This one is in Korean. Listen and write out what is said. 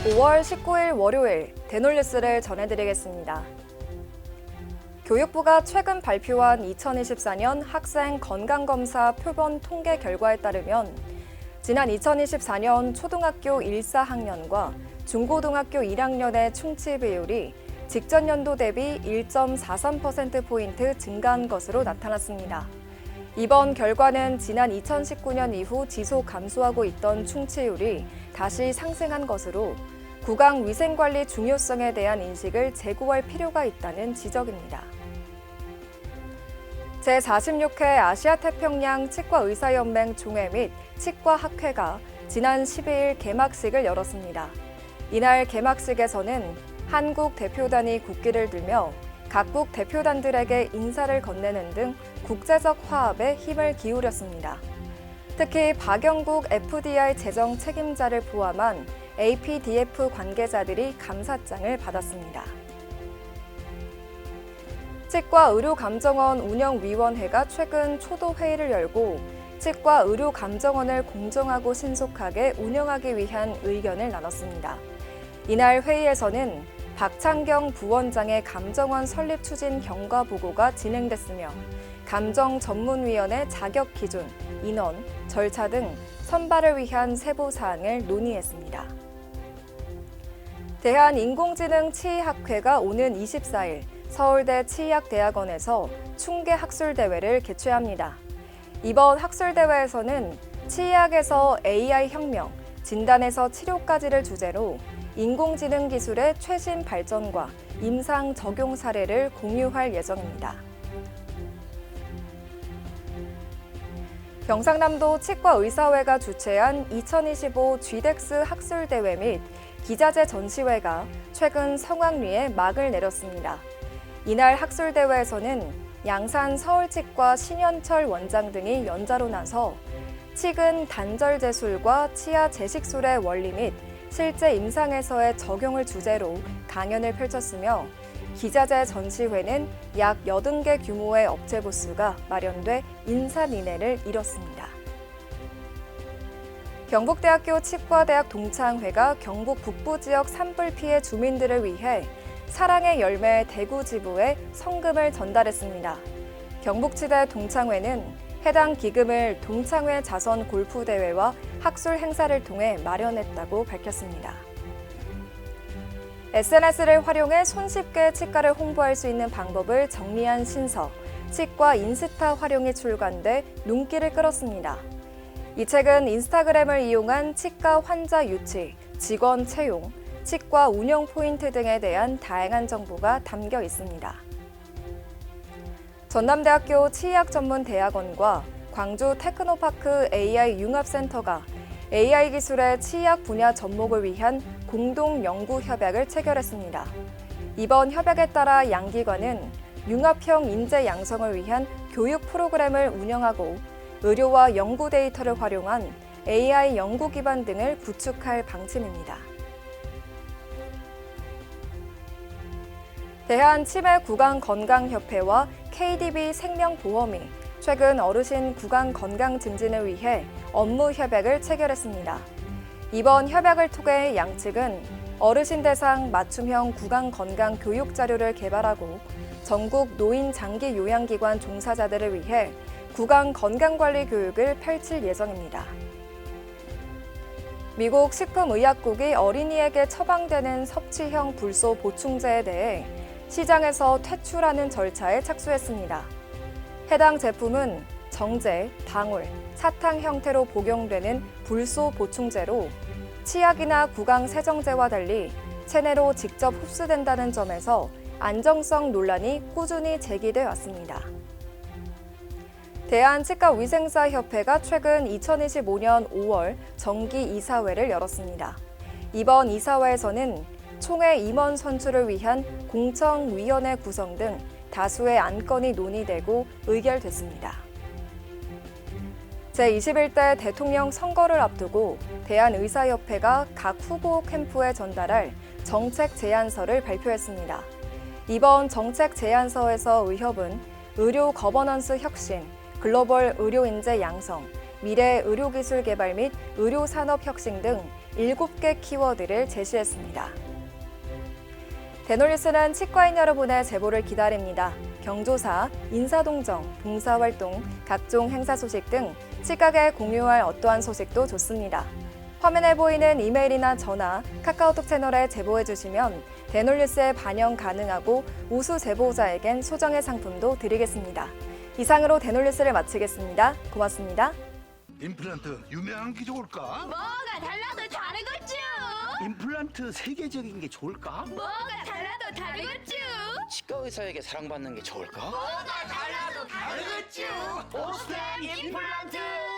5월 19일 월요일 대놀뉴스를 전해드리겠습니다. 교육부가 최근 발표한 2024년 학생 건강검사 표본 통계 결과에 따르면 지난 2024년 초등학교 1, 4학년과 중고등학교 1학년의 충치 비율이 직전 연도 대비 1.43%포인트 증가한 것으로 나타났습니다. 이번 결과는 지난 2019년 이후 지속 감소하고 있던 충치율이 다시 상승한 것으로 구강 위생관리 중요성에 대한 인식을 재고할 필요가 있다는 지적입니다. 제46회 아시아태평양 치과의사연맹 종회 및 치과학회가 지난 12일 개막식을 열었습니다. 이날 개막식에서는 한국 대표단이 국기를 들며 각국 대표단들에게 인사를 건네는 등 국제적 화합에 힘을 기울였습니다. 특히 박영국 FDI 재정 책임자를 포함한 APDF 관계자들이 감사장을 받았습니다. 치과의료감정원 운영위원회가 최근 초도 회의를 열고 치과의료감정원을 공정하고 신속하게 운영하기 위한 의견을 나눴습니다. 이날 회의에서는 박창경 부원장의 감정원 설립 추진 경과 보고가 진행됐으며 감정전문위원회 자격 기준, 인원, 절차 등 선발을 위한 세부 사항을 논의했습니다. 대한인공지능치의학회가 오는 24일 서울대 치의학대학원에서 충계 학술대회를 개최합니다. 이번 학술대회에서는 치의학에서 AI 혁명, 진단에서 치료까지를 주제로 인공지능 기술의 최신 발전과 임상 적용 사례를 공유할 예정입니다. 경상남도 치과의사회가 주최한 2025 GDEX 학술대회 및 기자재 전시회가 최근 성황리에 막을 내렸습니다. 이날 학술대회에서는 양산 서울치과 신현철 원장 등이 연자로 나서 치근 단절 제술과 치아 제식술의 원리 및 실제 임상에서의 적용을 주제로 강연을 펼쳤으며 기자재 전시회는 약 80개 규모의 업체 부스가 마련돼 인사민해를 이뤘습니다. 경북대학교 치과대학 동창회가 경북 북부 지역 산불 피해 주민들을 위해 사랑의 열매 대구 지부에 성금을 전달했습니다. 경북치대 동창회는 해당 기금을 동창회 자선 골프대회와 학술 행사를 통해 마련했다고 밝혔습니다. SNS를 활용해 손쉽게 치과를 홍보할 수 있는 방법을 정리한 신서, 치과 인스타 활용이 출간돼 눈길을 끌었습니다. 이 책은 인스타그램을 이용한 치과 환자 유치, 직원 채용, 치과 운영 포인트 등에 대한 다양한 정보가 담겨 있습니다. 전남대학교 치의학전문대학원과 광주 테크노파크 AI 융합센터가 AI 기술의 치의학 분야 접목을 위한 공동 연구 협약을 체결했습니다. 이번 협약에 따라 양기관은 융합형 인재 양성을 위한 교육 프로그램을 운영하고 의료와 연구 데이터를 활용한 AI 연구 기반 등을 구축할 방침입니다. 대한치매구강건강협회와 KDB 생명보험이 최근 어르신 구강 건강 증진을 위해 업무 협약을 체결했습니다. 이번 협약을 통해 양측은 어르신 대상 맞춤형 구강 건강 교육 자료를 개발하고 전국 노인 장기 요양기관 종사자들을 위해 구강 건강관리 교육을 펼칠 예정입니다. 미국 식품의약국이 어린이에게 처방되는 섭취형 불소 보충제에 대해 시장에서 퇴출하는 절차에 착수했습니다. 해당 제품은 정제, 방울, 사탕 형태로 복용되는 불소 보충제로 치약이나 구강 세정제와 달리 체내로 직접 흡수된다는 점에서 안정성 논란이 꾸준히 제기돼 왔습니다. 대한치과위생사협회가 최근 2025년 5월 정기 이사회를 열었습니다. 이번 이사회에서는 총회 임원 선출을 위한 공청위원회 구성 등 다수의 안건이 논의되고 의결됐습니다. 제21대 대통령 선거를 앞두고 대한의사협회가 각 후보 캠프에 전달할 정책 제안서를 발표했습니다. 이번 정책 제안서에서 의협은 의료 거버넌스 혁신, 글로벌 의료 인재 양성, 미래 의료기술 개발 및 의료산업 혁신 등 7개 키워드를 제시했습니다. 대놀뉴스는 치과인 여러분의 제보를 기다립니다. 경조사, 인사동정, 봉사활동, 각종 행사 소식 등 치과계 공유할 어떠한 소식도 좋습니다. 화면에 보이는 이메일이나 전화, 카카오톡 채널에 제보해 주시면 대놀뉴스에 반영 가능하고 우수 제보자에겐 소정의 상품도 드리겠습니다. 이상으로 대놀뉴스를 마치겠습니다. 고맙습니다. 임플란트 유명한 게 좋을까? 뭐가 달라도 다르겠죠. 임플란트 세계적인 게 좋을까? 뭐가 달라도 다르겠죠. 치과 의사에게 사랑받는 게 좋을까? 뭐가 달라도 다르겠죠. 오스템 임플란트!